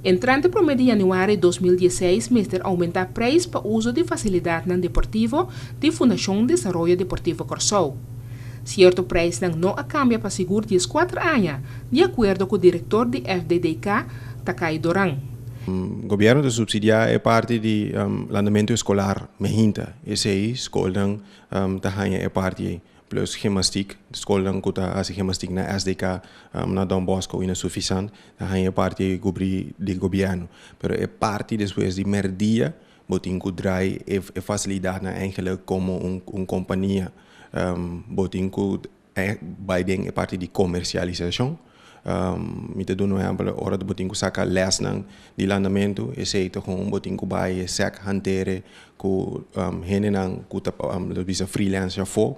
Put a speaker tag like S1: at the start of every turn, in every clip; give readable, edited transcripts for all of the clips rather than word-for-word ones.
S1: Entrante por mês de januário de 2016, Mr. aumenta preço para uso de facilidade no deportivo de Fundação Desenvolvimento Deportivo Corsou. Certo preço não a cambia para seguro de 4 anos, de acordo com o diretor de FDDK, Takai Doran.
S2: O governo de subsidiar é parte do andamento escolar, mehinta. Esse aí, escola é parte plus gymnastiek. De escola que está gymnastiek na SDK, na Dom Bosco, insuficiente, é parte do governo. Mas é parte depois de merdia, botin que traz é facilidade na eigenlijk como companhia, botin que vai bem é parte de comercialização. Mita do não é a hora de botin que saca les nang de landamento, esse aí to com botin que vai sec hantere com hene nang que tá bisa freelancer for.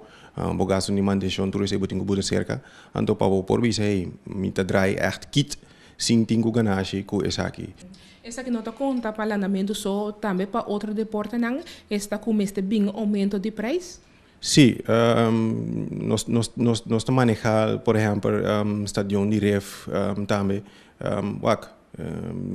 S2: Bogasso de manutenção tudo isso botin que buda cerca, anto para por bisa aí mita drai echt kit sim tingo ganache com essa aqui.
S1: Essa aqui não está conta para landamento só também para outro deporte não está com este bem aumento de preço.
S2: Sim, nós manejamos, por exemplo, estadião de ref também,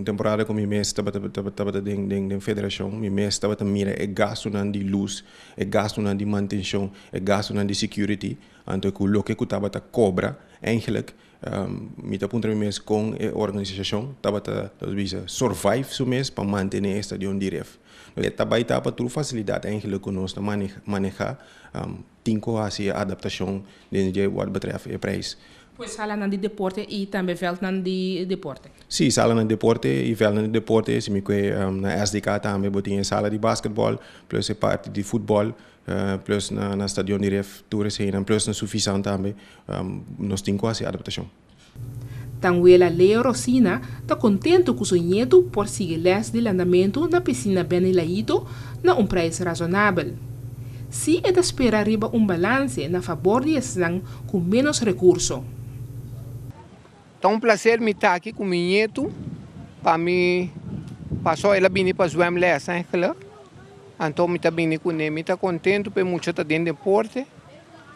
S2: temporada com o mês estava da federação, o mês estava mira é gasto de luz, é gasto de manutenção, é gasto de security, então o que estava cobra, eigenlijk, me tá punta mês com a organização, estava survive o mês para manter o estadião de ref. Também está para tudo facilidade eigenlijk que nós manejar, tinko assim a adaptação de wat betreft o preço.
S1: Pois sala de deporte e também veld de deporte.
S2: Sim, sala de deporte e veld de deporte, se me que na SDK também botinha sala de basquetebol, plus a parte de futebol, plus na stadion de ref, tour heen, plus na suficiente também, nós tinko assim a adaptação.
S1: Tanguela Leo Rosina está contente com o sonhado por seguir les de andamento na piscina Benilaído na preço razonável. Se é de esperar arriba balance na favor de esses com menos recursos.
S3: É prazer me estar aqui com o meu neto, para mim, passou ela vir para zwem les, né, claro? Então, me está vindo com ele, me está contente por muito estar dentro do deporte,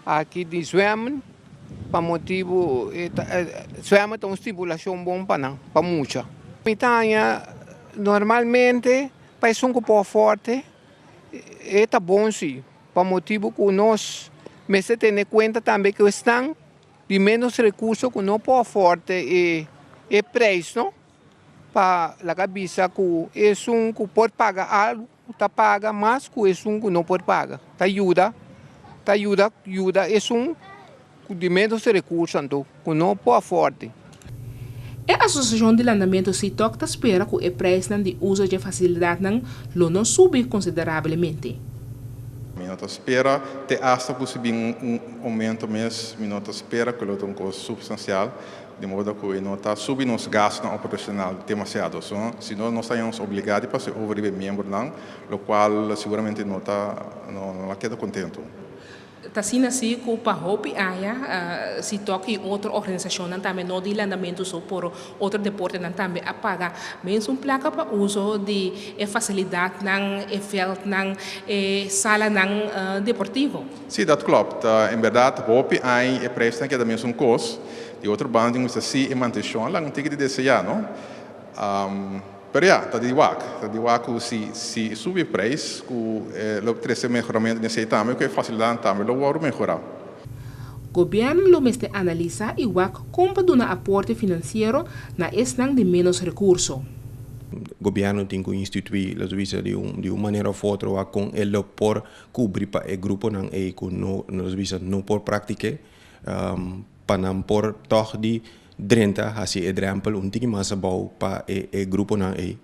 S3: aqui de zwem, para motivo, zwem é uma estimulação bom para muito. Então, normalmente, para ser um pouco forte, é bom sim, para motivo que nós, mas se tem em conta também que estão de menos recursos que não pode forte e preço, não? Para a cabeça que é que pode pagar algo, está paga mais que é que não pode pagar. Ajuda, é de menos recursos, então, que não pode forte.
S1: A Associação de Landamento CITOC espera que o preço de uso de facilidade não suba consideravelmente.
S4: Minuto espera te hasta possível aumento mês, minuto espera que é um custo substancial, de modo que não está subindo os gastos operacional demasiado. Se nós não estamos obrigados para ser over membro não, o qual seguramente não queda contente.
S1: Está sendo assim que para Hope se toque outra organização também não de landamento só por outro deporte também a pagar mesmo placa para uso de facilidade não veld não sala não deportivo.
S4: Sim, dat klopt. In verdade, Hope é preço que é também um custo. De outro bando, mas assim é manutenção lá não tem que desejar, não? Pero está de waco se subir preço, o trazer melhoramento nesse também, que é facilidade também, o vou melhorar.
S1: O governo lo meste analisa e waco como dar aporte financeiro na estão de menos recursos.
S2: O governo tem que instituir de uma maneira ou outra com ele por cobrir para o grupo não é que não por prática para não por toch de drenta assim é drempel tem mais bom para o grupo não é.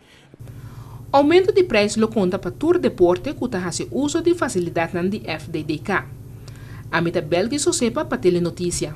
S1: Aumento de preço lo conta para todo deporte que está fazendo uso de facilidade de FDDK. A meta belga só sepa para telenotícia.